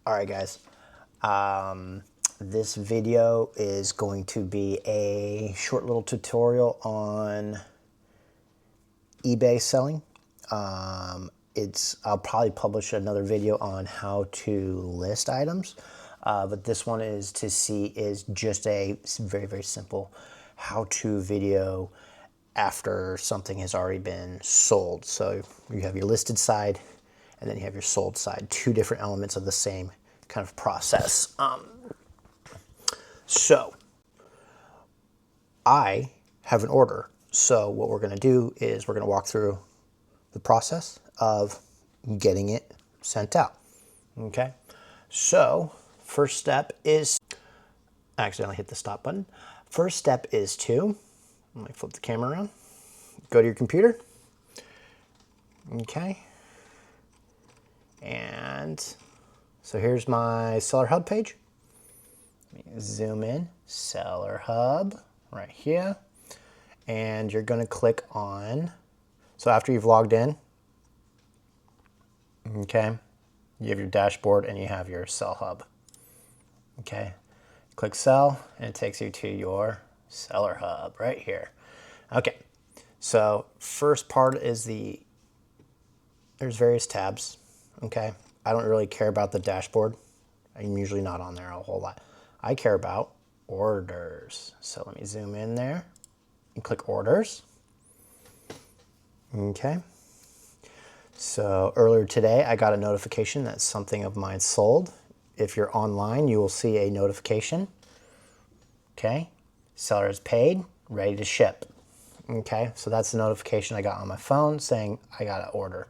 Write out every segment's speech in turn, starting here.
All right, guys. This video is going to be a short little tutorial on eBay selling. I'll probably publish another video on how to list items, but this one is just a very, very simple how-to video after something has already been sold. So you have your listed side and then you have your sold side, two different elements of the same kind of process. So I have an order. So what we're going to do is we're going to walk through the process of getting it sent out. Okay. So first step is, I accidentally hit the stop button. First step is to, let me flip the camera around, go to your computer. Okay. And so here's my Seller Hub page. Let me zoom in, Seller Hub right here. And you're going to click on, so after you've logged in, okay, you have your dashboard and you have your Sell Hub. Okay, click Sell and it takes you to your Seller Hub right here. Okay, so first part is there's various tabs. Okay, I don't really care about the dashboard. I'm usually not on there a whole lot. I care about orders. So let me zoom in there and click orders. Okay. So earlier today, I got a notification that something of mine sold. If you're online, you will see a notification. Okay. Seller is paid, ready to ship. Okay. So that's the notification I got on my phone saying I got an order.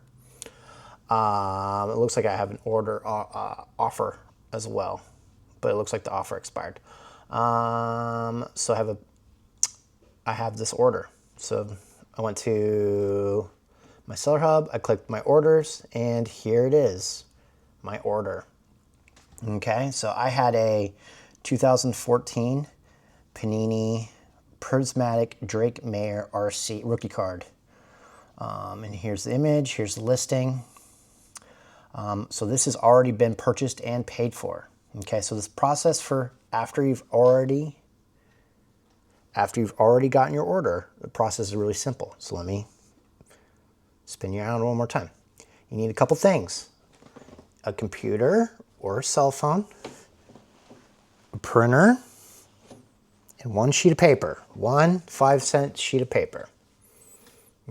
It looks like I have an order offer as well, but it looks like the offer expired. So I have this order. So I went to my Seller Hub, I clicked my orders, and here it is, my order. Okay, so I had a 2014 Panini Prismatic Drake Mayer RC rookie card. And here's the image, here's the listing. So this has already been purchased and paid for. Okay, so this process for after you've already gotten your order, the process is really simple. So let me spin you around one more time. You need a couple things: a computer or a cell phone, a printer, and one sheet of paper, one 5-cent sheet of paper.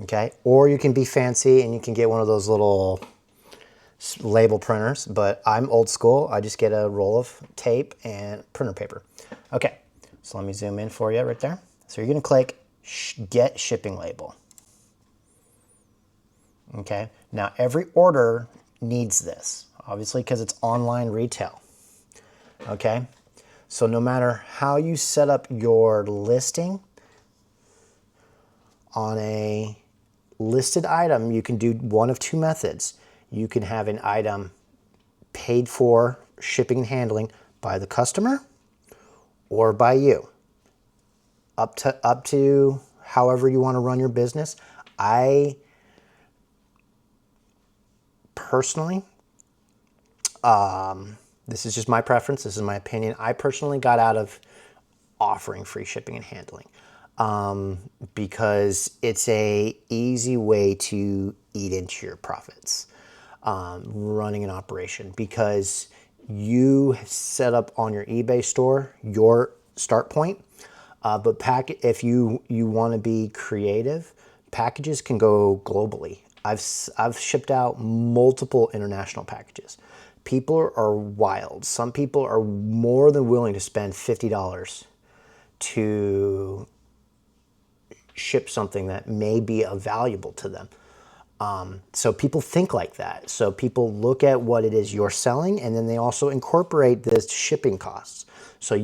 Okay, or you can be fancy and you can get one of those little label printers, but I'm old school. I just get a roll of tape and printer paper. Okay, so let me zoom in for you right there. So you're going to click Get Shipping Label. Okay, now every order needs this, obviously, because it's online retail. Okay, so no matter how you set up your listing on a listed item, you can do one of two methods. You can have an item paid for shipping and handling by the customer or by you. Up to however you want to run your business. I personally, this is just my preference, this is my opinion. I personally got out of offering free shipping and handling because it's a easy way to eat into your profits. Running an operation, because you set up on your eBay store your start point, but if you want to be creative, packages can go globally. I've shipped out multiple international packages. People are wild. Some people are more than willing to spend $50 to ship something that may be valuable to them. So people think like that. So people look at what it is you're selling, and then they also incorporate this shipping costs. So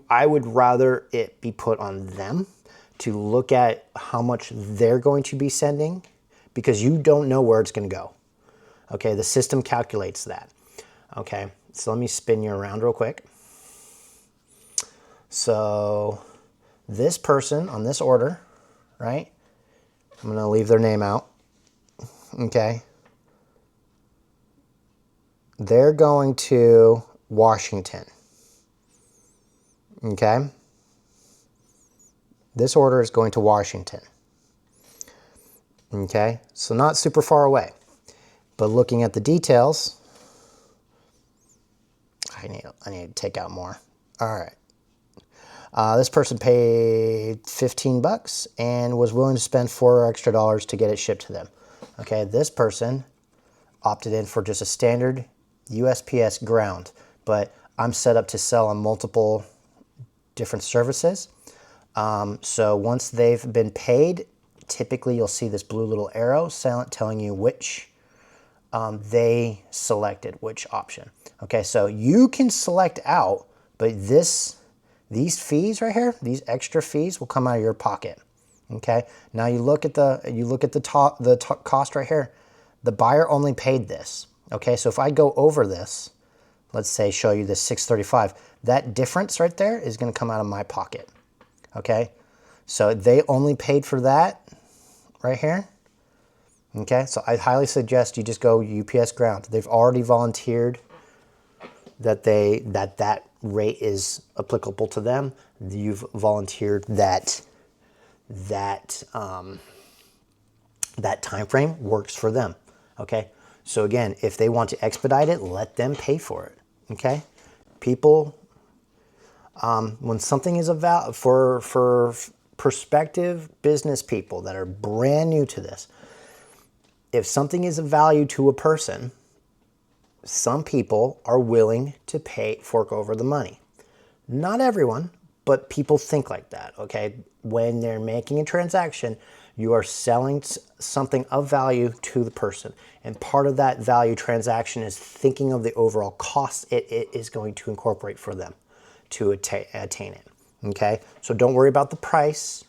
I would rather it be put on them to look at how much they're going to be sending, because you don't know where it's going to go. Okay, the system calculates that. Okay, so let me spin you around real quick. So this person on this order, right? I'm going to leave their name out. Okay. they're going to Washington. Okay? This order is going to Washington. Okay? So not super far away. But looking at the details, I need to take out more. All right. This person paid 15 bucks and was willing to spend $4 extra to get it shipped to them. Okay, this person opted in for just a standard USPS ground, but I'm set up to sell on multiple different services. So once they've been paid, typically you'll see this blue little arrow telling you which they selected, which option. Okay, so you can select out, but these fees right here, these extra fees will come out of your pocket. Okay, now you look at the cost right here. The buyer only paid this. Okay, so if I go over this, let's say show you this $6.35, that difference right there is going to come out of my pocket. Okay, so they only paid for that right here. Okay, so I highly suggest you just go UPS ground. They've already volunteered that that rate is applicable to them. You've volunteered that time frame works for them. Okay, so again, if they want to expedite it, let them pay for it. Okay, people, when something is for prospective business people that are brand new to this, if something is of value to a person, some people are willing to fork over the money. Not everyone, but people think like that, okay? When they're making a transaction, you are selling something of value to the person. And part of that value transaction is thinking of the overall cost it is going to incorporate for them to attain it, okay? So don't worry about the price.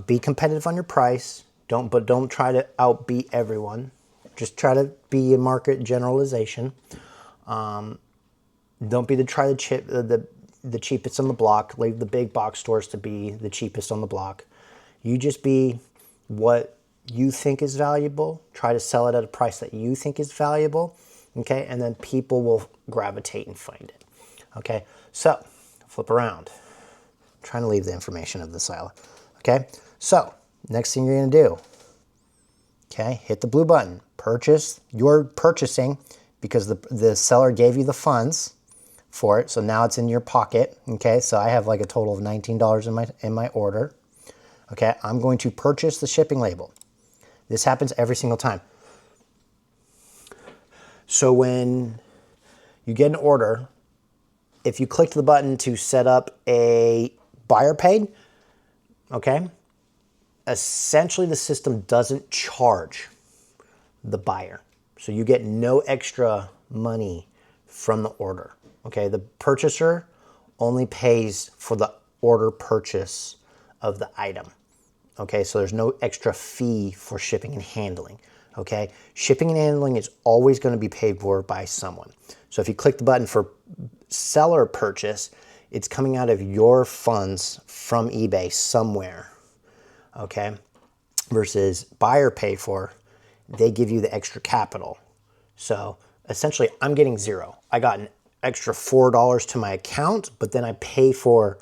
Be competitive on your price. But don't try to outbeat everyone. Just try to be a market generalization. Don't be the cheapest on the block. Leave the big box stores to be the cheapest on the block. You just be what you think is valuable. Try to sell it at a price that you think is valuable. Okay, and then people will gravitate and find it. Okay, so flip around. I'm trying to leave the information of the silent. Okay, so next thing you're going to do, okay, hit the blue button. Purchase. You're purchasing because the seller gave you the funds for it, so now it's in your pocket. Okay, so I have like a total of $19 in my order. Okay, I'm going to purchase the shipping label. This happens every single time. So when you get an order, if you click the button to set up a buyer paid, okay, essentially the system doesn't charge the buyer. So you get no extra money from the order. Okay, the purchaser only pays for the order purchase of the item. Okay, so there's no extra fee for shipping and handling. Okay, shipping and handling is always going to be paid for by someone. So if you click the button for seller purchase, it's coming out of your funds from eBay somewhere. Okay, versus buyer pay for, they give you the extra capital. So essentially I'm getting zero. I got an extra $4 to my account, but then I pay for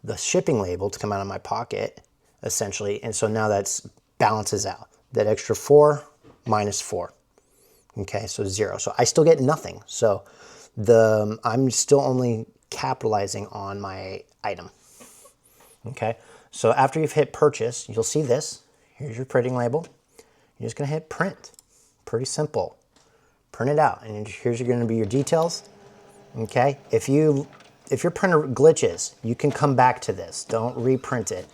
the shipping label to come out of my pocket essentially. And so now that's balances out. That extra 4 minus 4. Okay, so 0. So I still get nothing. So I'm still only capitalizing on my item. Okay, so after you've hit purchase, you'll see this. Here's your printing label. You're just gonna hit print. Pretty simple. Print it out, and here's gonna be your details. Okay, if your printer glitches, you can come back to this. Don't reprint it.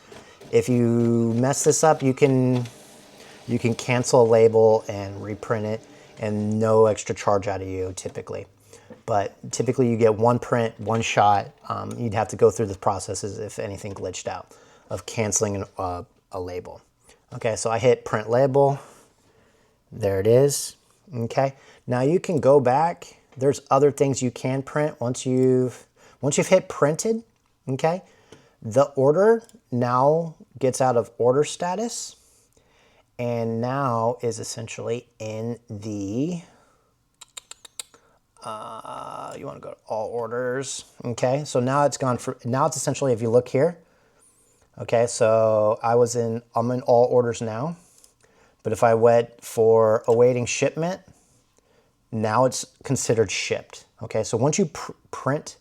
If you mess this up, you can cancel a label and reprint it, and no extra charge out of you typically. But typically you get one print, one shot. You'd have to go through the processes if anything glitched out of canceling a label. Okay, so I hit print label. There it is. Okay, now you can go back. There's other things you can print once you've hit printed. Okay, the order now gets out of order status and now is essentially in the You want to go to all orders. Okay, so now it's gone for, now it's essentially, if you look here, okay, so I'm in all orders now, but if I went for awaiting shipment, now it's considered shipped. Okay, so once you print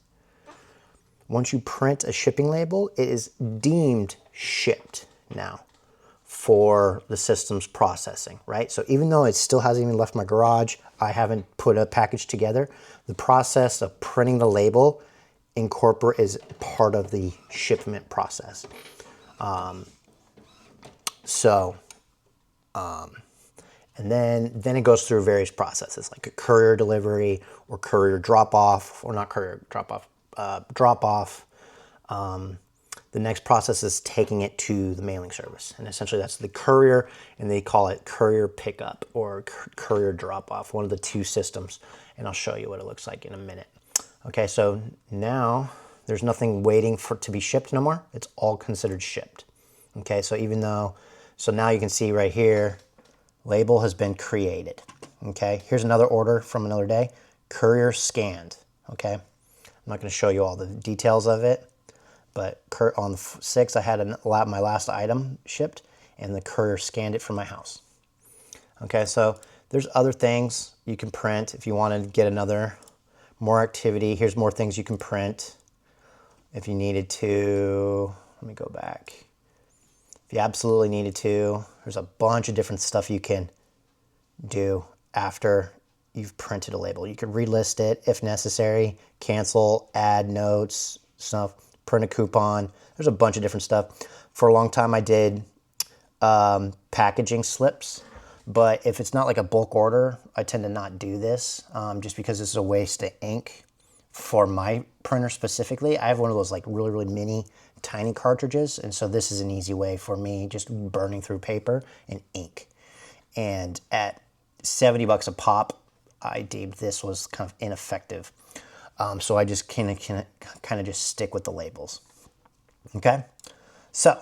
a shipping label, it is deemed shipped now for the system's processing, right? So even though it still hasn't even left my garage, I haven't put a package together, the process of printing the label is part of the shipment process. And then it goes through various processes like a courier delivery or courier drop-off, or not courier drop-off, drop-off. The next process is taking it to the mailing service. And essentially that's the courier, and they call it courier pickup or courier drop-off, one of the two systems. And I'll show you what it looks like in a minute. Okay, so now there's nothing waiting to be shipped no more. It's all considered shipped. Okay, so so now you can see right here, label has been created. Okay, here's another order from another day, courier scanned. Okay, I'm not going to show you all the details of it, but on the 6th I had my last item shipped, and the courier scanned it from my house. Okay, so there's other things you can print if you want to get more activity. Here's more things you can print if you needed to. Let me go back. If you absolutely needed to, there's a bunch of different stuff you can do after you've printed a label. You can relist it if necessary, cancel, add notes, stuff, print a coupon. There's a bunch of different stuff. For a long time I did packaging slips, but if it's not like a bulk order, I tend to not do this just because this is a waste of ink for my printer specifically. I have one of those like really, really mini tiny cartridges, and so this is an easy way for me, just burning through paper and ink. And at 70 bucks a pop, I deemed this was kind of ineffective. So I just kind of just stick with the labels. Okay, so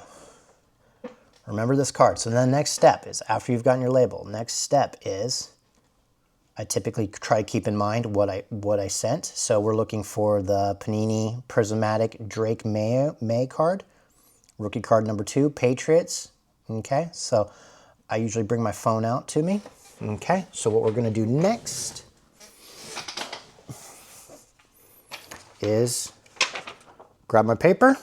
remember this card. So the next step is, after you've gotten your label, next step is, I typically try to keep in mind what I sent. So we're looking for the Panini Prismatic Drake May card, rookie card number 2, Patriots. Okay, so I usually bring my phone out to me. Okay, so what we're gonna do next is grab my paper,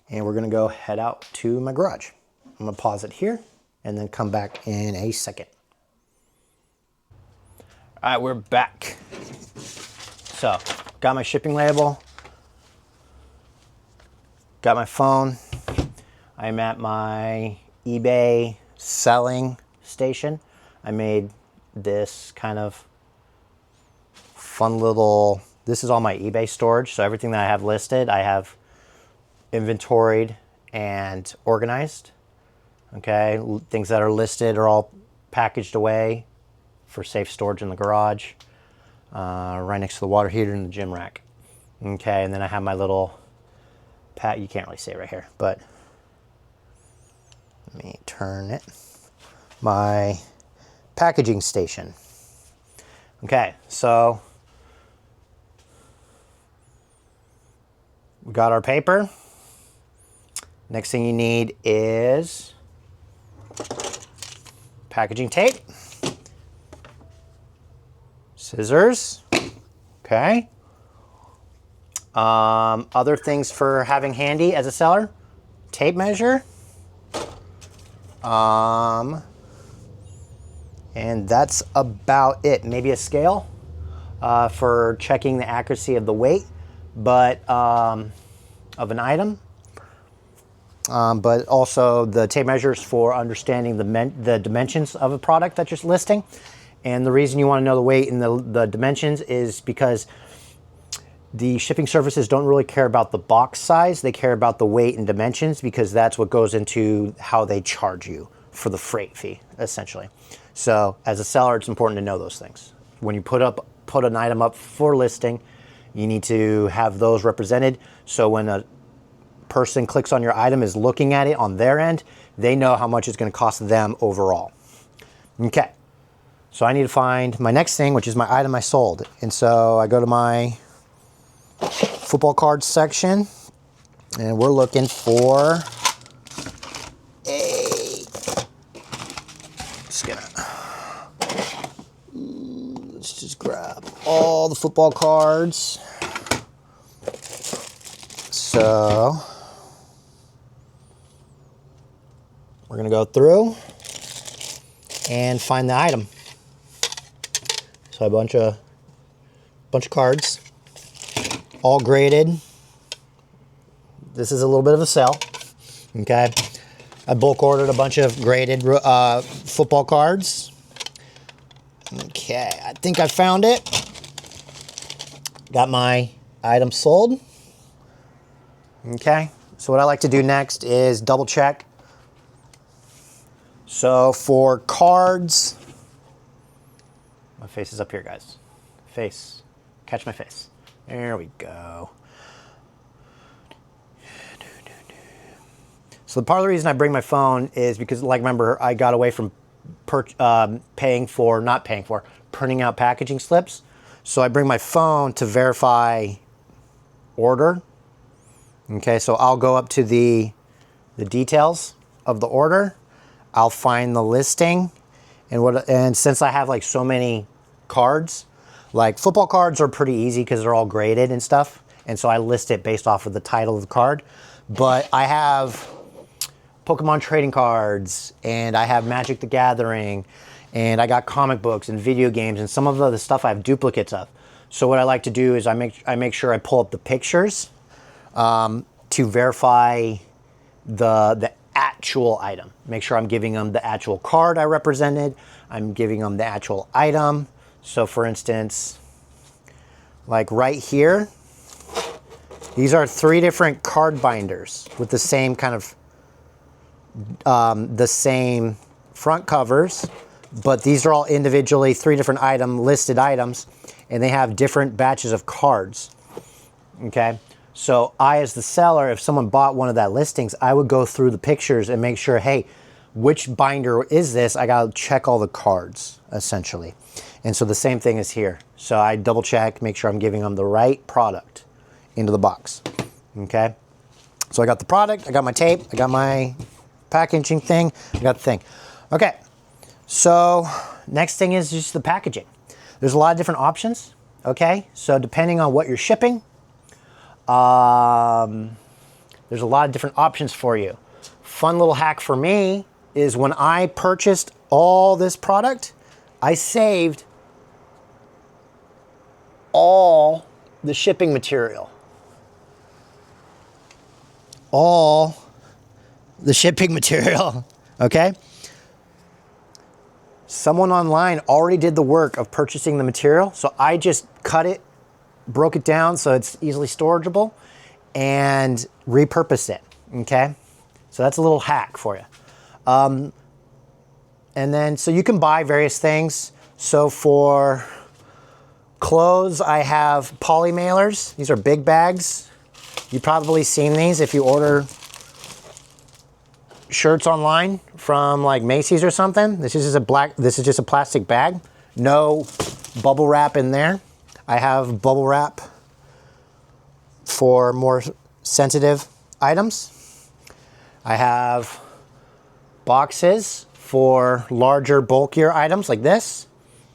and we're gonna go head out to my garage. I'm gonna pause it here and then come back in a second. All right, we're back. So, got my shipping label, got my phone. I'm at my eBay selling station. I made this kind of fun little, this is all my eBay storage. So everything that I have listed, I have inventoried and organized. Okay, things that are listed are all packaged away for safe storage in the garage, right next to the water heater and the gym rack. Okay, and then I have my little you can't really see it right here, but let me turn it. My packaging station. Okay, so we got our paper. Next thing you need is packaging tape, scissors, okay. Other things for having handy as a seller, tape measure, and that's about it. Maybe a scale for checking the accuracy of the weight, but of an item. But also the tape measures for understanding the dimensions of a product that you're listing. And the reason you want to know the weight and the dimensions is because the shipping services don't really care about the box size. They care about the weight and dimensions, because that's what goes into how they charge you for the freight fee, essentially. So as a seller, it's important to know those things. When you put an item up for listing, you need to have those represented. So when a person clicks on your item, is looking at it on their end, they know how much it's going to cost them overall. Okay. So I need to find my next thing, which is my item I sold. And so I go to my football cards section, and we're looking for a, let's just grab all the football cards. So we're gonna go through and find the item. So a bunch of cards, all graded. This is a little bit of a sell, okay? I bulk ordered a bunch of graded football cards. Okay, I think I found it. Got my item sold. Okay, so what I like to do next is double check. So for cards, my face is up here, guys. Face, catch my face. There we go. So the part of the reason I bring my phone is because, like, remember, I got away from printing out packaging slips. So I bring my phone to verify order. Okay, so I'll go up to the details of the order. I'll find the listing, and since I have like so many cards, like football cards are pretty easy because they're all graded and stuff, and so I list it based off of the title of the card. But I have Pokemon trading cards, and I have Magic the Gathering, and I got comic books and video games, and some of the stuff I have duplicates of. So what I like to do is I make sure I pull up the pictures to verify the actual item. Make sure I'm giving them the actual card I represented. I'm giving them the actual item. So for instance, like right here, these are 3 different card binders with the same kind of, the same front covers, but these are all individually 3 different listed items, and they have different batches of cards, okay? So I, as the seller, if someone bought one of that listings, I would go through the pictures and make sure, hey, which binder is this? I gotta check all the cards, essentially. And so the same thing is here. So I double check, make sure I'm giving them the right product into the box, okay? So I got the product, I got my tape, I got my packaging thing, I got the thing. Okay, so next thing is just the packaging. There's a lot of different options, okay? So depending on what you're shipping, there's a lot of different options for you. Fun little hack for me is when I purchased all this product, I saved all the shipping material. All the shipping material, okay? Someone online already did the work of purchasing the material, so I just cut it, broke it down so it's easily storageable, and repurpose it, okay? So that's a little hack for you. And then, so you can buy various things. So for clothes, I have poly mailers. These are big bags. You've probably seen these if you order shirts online from like Macy's or something. This is just a plastic bag. No bubble wrap in there. I have bubble wrap for more sensitive items. I have boxes for larger, bulkier items like this.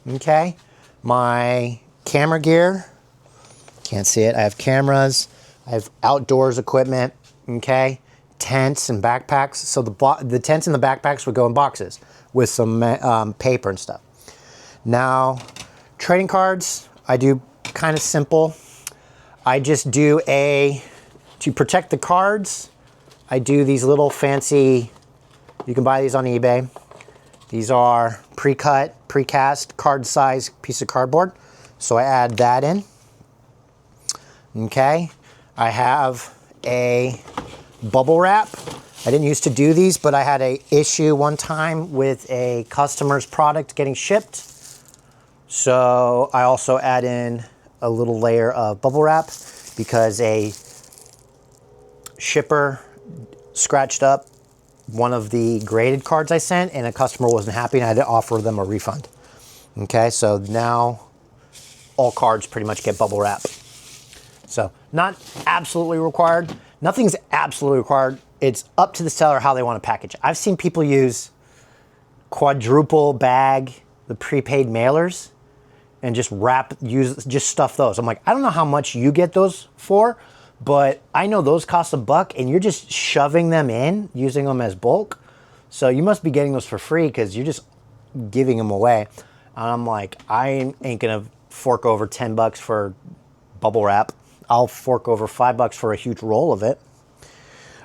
Okay. My camera gear. Can't see it. I have cameras. I have outdoors equipment. Okay. Tents and backpacks. So the tents and the backpacks would go in boxes with some paper and stuff. Now, trading cards, I do kind of simple. I just do to protect the cards, I do these little fancy, you can buy these on eBay. These are pre-cut, pre-cast, card size piece of cardboard. So I add that in. Okay. I have a bubble wrap. I didn't used to do these, but I had an issue one time with a customer's product getting shipped. So I also add in a little layer of bubble wrap because a shipper scratched up one of the graded cards I sent and a customer wasn't happy and I had to offer them a refund. Okay, so now all cards pretty much get bubble wrap. So not absolutely required. Nothing's absolutely required. It's up to the seller how they want to package. I've seen people use quadruple bag the prepaid mailers and just just stuff those. I'm like, I don't know how much you get those for, but I know those cost $1 and you're just shoving them in, using them as bulk. So you must be getting those for free because you're just giving them away. And I'm like, I ain't gonna fork over $10 for bubble wrap. I'll fork over $5 for a huge roll of it.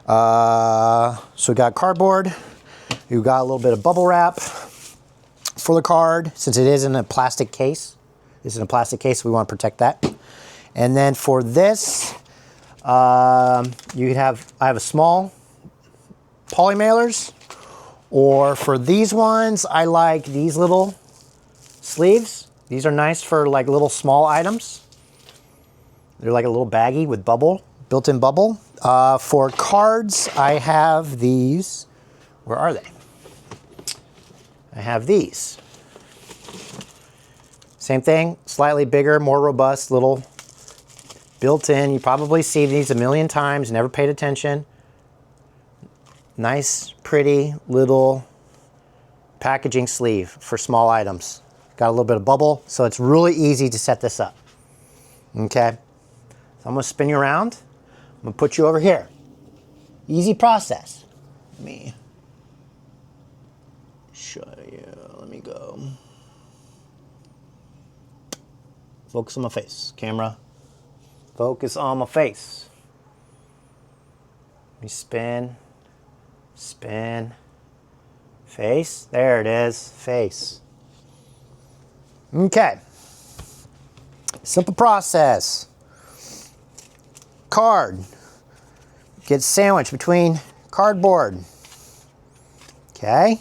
So we got cardboard. We got a little bit of bubble wrap for the card, since it is in a plastic case. This is in a plastic case, so we want to protect that. And then for this, I have a small poly mailers, or for these ones, I like these little sleeves. These are nice for like little small items. They're like a little baggie with built-in bubble. For cards, I have these. Where are they? I have these. Same thing, slightly bigger, more robust, little built-in. You probably see these a million times, never paid attention. Nice, pretty little packaging sleeve for small items. Got a little bit of bubble, so it's really easy to set this up. Okay, so I'm gonna spin you around. I'm gonna put you over here. Easy process. Let me show you, let me go. Focus on my face, camera. Focus on my face. Let me spin, spin, face. There it is, face. Okay, simple process. Card gets sandwiched between cardboard. Okay.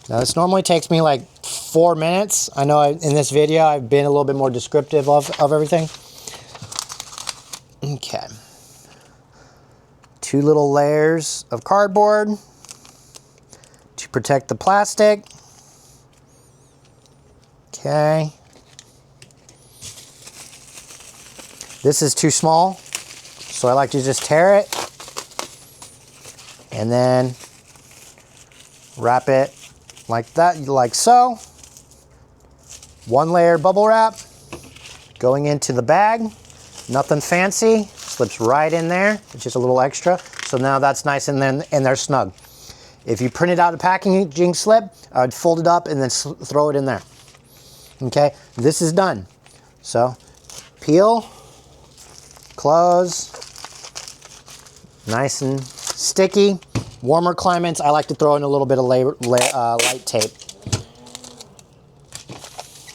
Now this normally takes me like 4 minutes. I know in this video I've been a little bit more descriptive of everything. Okay. 2 little layers of cardboard to protect the plastic. Okay. This is too small, so I like to just tear it and then wrap it like that, like so. 1 layer bubble wrap going into the bag. Nothing fancy, slips right in there. It's just a little extra. So now that's nice and then in there snug. If you printed out a packaging slip, I'd fold it up and then throw it in there. Okay, this is done. So peel, close, nice and sticky. Warmer climates, I like to throw in a little bit of light tape.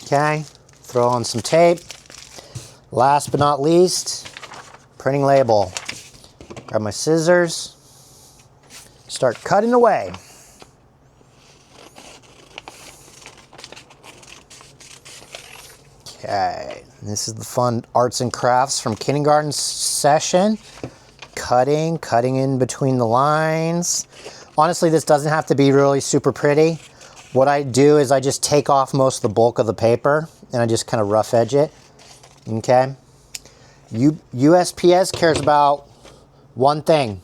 Okay, throw on some tape. Last but not least, printing label. Grab my scissors, start cutting away. Okay, this is the fun arts and crafts from kindergarten session. Cutting in between the lines. Honestly, this doesn't have to be really super pretty. What I do is I just take off most of the bulk of the paper and I just kind of rough edge it. Okay. USPS cares about one thing: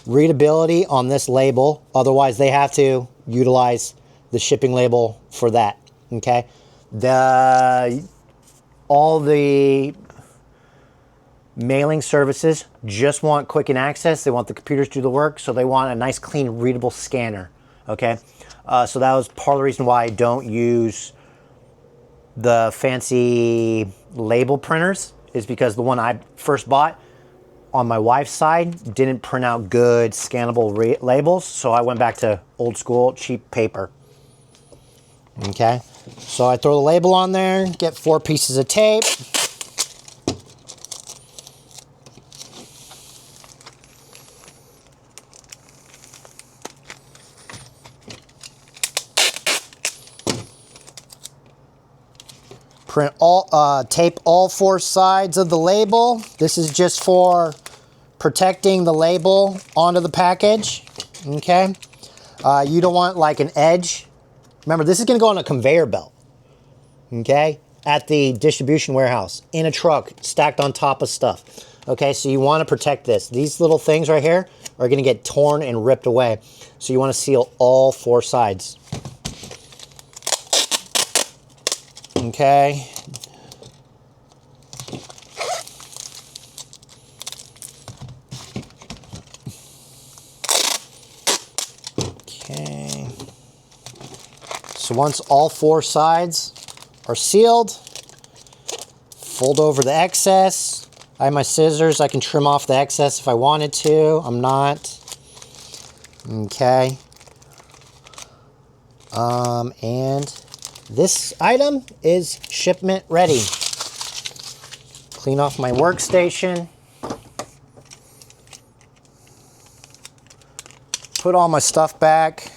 readability on this label. Otherwise, they have to utilize the shipping label for that. Okay. All the mailing services just want quick and access. They want the computers to do the work, so they want a nice, clean, readable scanner. Okay, so that was part of the reason why I don't use the fancy label printers, is because the one I first bought on my wife's side didn't print out good scannable labels, so I went back to old school, cheap paper. Okay, so I throw the label on there, get 4 pieces of tape. Print all, tape all 4 sides of the label. This is just for protecting the label onto the package, okay? You don't want like an edge. Remember, this is gonna go on a conveyor belt, okay? At the distribution warehouse, in a truck, stacked on top of stuff. Okay, so you wanna protect this. These little things right here are gonna get torn and ripped away. So you wanna seal all 4 sides. Okay. Okay. So once all 4 sides are sealed, fold over the excess. I have my scissors. I can trim off the excess if I wanted to. I'm not. Okay. And this item is shipment ready. Clean off my workstation. Put all my stuff back.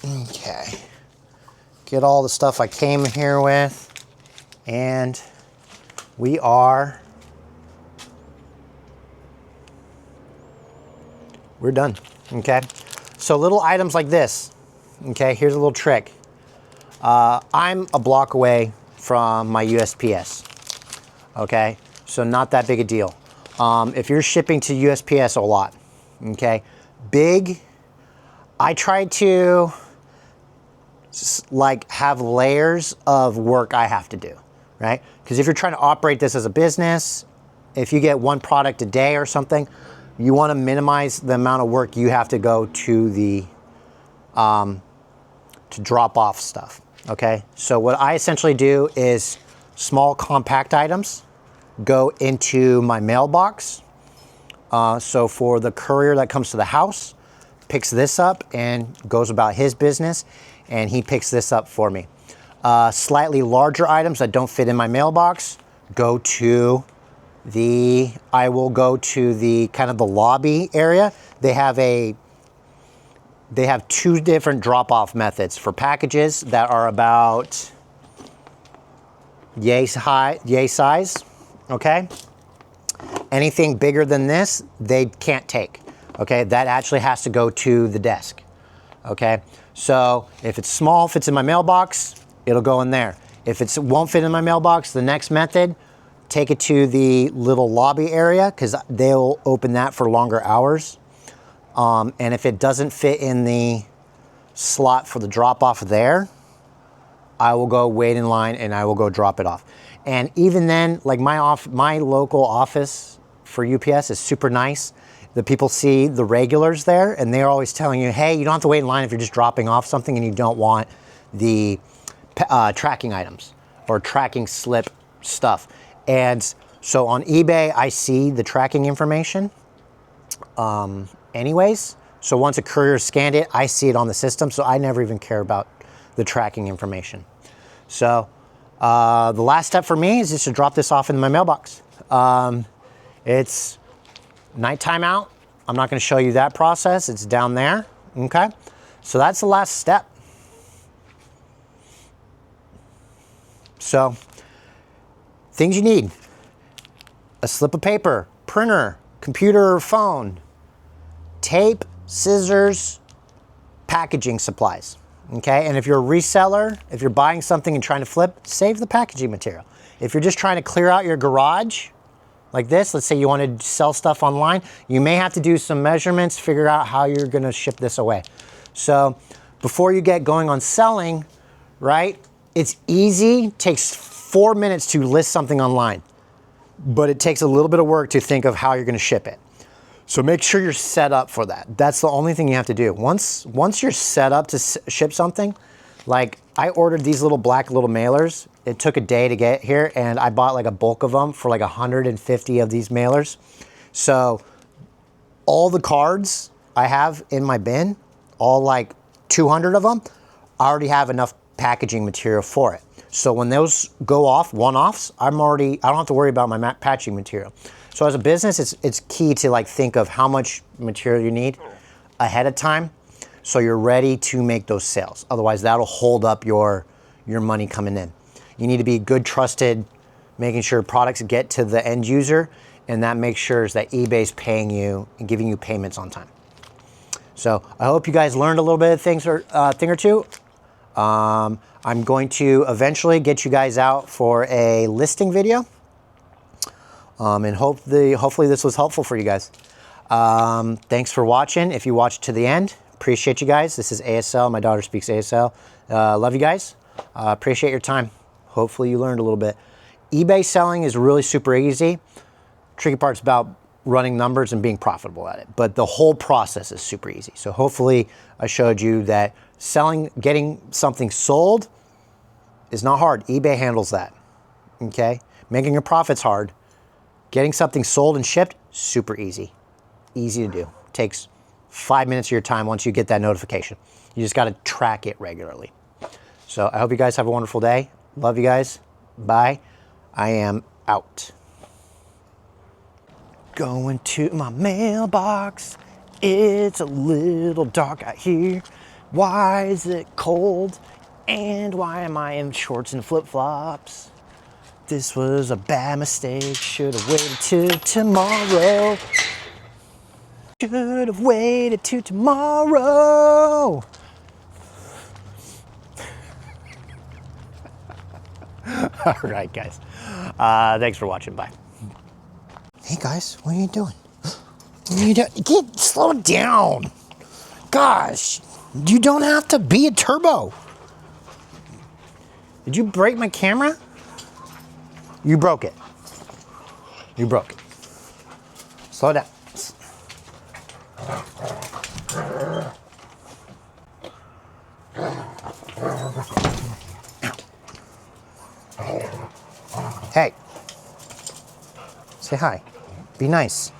Okay. Get all the stuff I came here with, and we're done. Okay. So little items like this. Okay, here's a little trick. I'm a block away from my USPS. Okay, so not that big a deal. If you're shipping to USPS a lot, okay, big, I try to like have layers of work I have to do, right? Because if you're trying to operate this as a business, if you get 1 product a day or something, you want to minimize the amount of work you have to go to the to drop off stuff. Okay, so what I essentially do is small compact items go into my mailbox. So for the courier that comes to the house, picks this up and goes about his business, and he picks this up for me. Slightly larger items that don't fit in my mailbox go to I will go to the kind of the lobby area. They have 2 different drop-off methods for packages that are about yay size, okay? Anything bigger than this, they can't take, okay? That actually has to go to the desk, okay? So if it's small, fits in my mailbox, it'll go in there. If it won't fit in my mailbox, the next method, take it to the little lobby area because they'll open that for longer hours. And if it doesn't fit in the slot for the drop off there, I will go wait in line and I will go drop it off. And even then, like my local office for UPS is super nice. The people see the regulars there and they're always telling you, hey, you don't have to wait in line if you're just dropping off something and you don't want the tracking items or tracking slip stuff. And so on eBay, I see the tracking information. Anyways, so once a courier scanned it, I see it on the system, so I never even care about the tracking information. So the last step for me is just to drop this off in my mailbox. It's nighttime out. I'm not going to show you that process. It's down there. Okay, so that's the last step. So things you need: a slip of paper, printer, computer or phone, tape, scissors, packaging supplies, okay? And if you're a reseller, if you're buying something and trying to flip, save the packaging material. If you're just trying to clear out your garage, like this, let's say you want to sell stuff online, you may have to do some measurements, figure out how you're gonna ship this away. So before you get going on selling, right, it's easy, takes 4 minutes to list something online, but it takes a little bit of work to think of how you're gonna ship it. So make sure you're set up for that. That's the only thing you have to do. Once you're set up to ship something, like I ordered these little black little mailers. It took a day to get here and I bought like a bulk of them for like 150 of these mailers. So all the cards I have in my bin, all like 200 of them, I already have enough packaging material for it. So when those go off, one-offs, I don't have to worry about my patching material. So as a business, it's key to like think of how much material you need ahead of time so you're ready to make those sales. Otherwise, that'll hold up your money coming in. You need to be good, trusted, making sure products get to the end user, and that makes sure that eBay's paying you and giving you payments on time. So I hope you guys learned a little bit of thing or two. I'm going to eventually get you guys out for a listing video. And hopefully this was helpful for you guys. Thanks for watching. If you watched to the end, appreciate you guys. This is ASL. My daughter speaks ASL. Love you guys. Appreciate your time. Hopefully you learned a little bit. eBay selling is really super easy. Tricky part's about running numbers and being profitable at it. But the whole process is super easy. So hopefully I showed you that getting something sold is not hard. eBay handles that. Okay? Making a profit's hard. Getting something sold and shipped, super easy. Easy to do. Takes 5 minutes of your time once you get that notification. You just got to track it regularly. So I hope you guys have a wonderful day. Love you guys. Bye. I am out. Going to my mailbox. It's a little dark out here. Why is it cold? And why am I in shorts and flip-flops? This was a bad mistake. Should have waited till tomorrow. Should have waited till tomorrow. All right, guys. Thanks for watching. Bye. Hey, guys. What are you doing? What are you doing? Slow down. Gosh. You don't have to be a turbo. Did you break my camera? You broke it. You broke it. Slow down. Hey. Say hi. Be nice.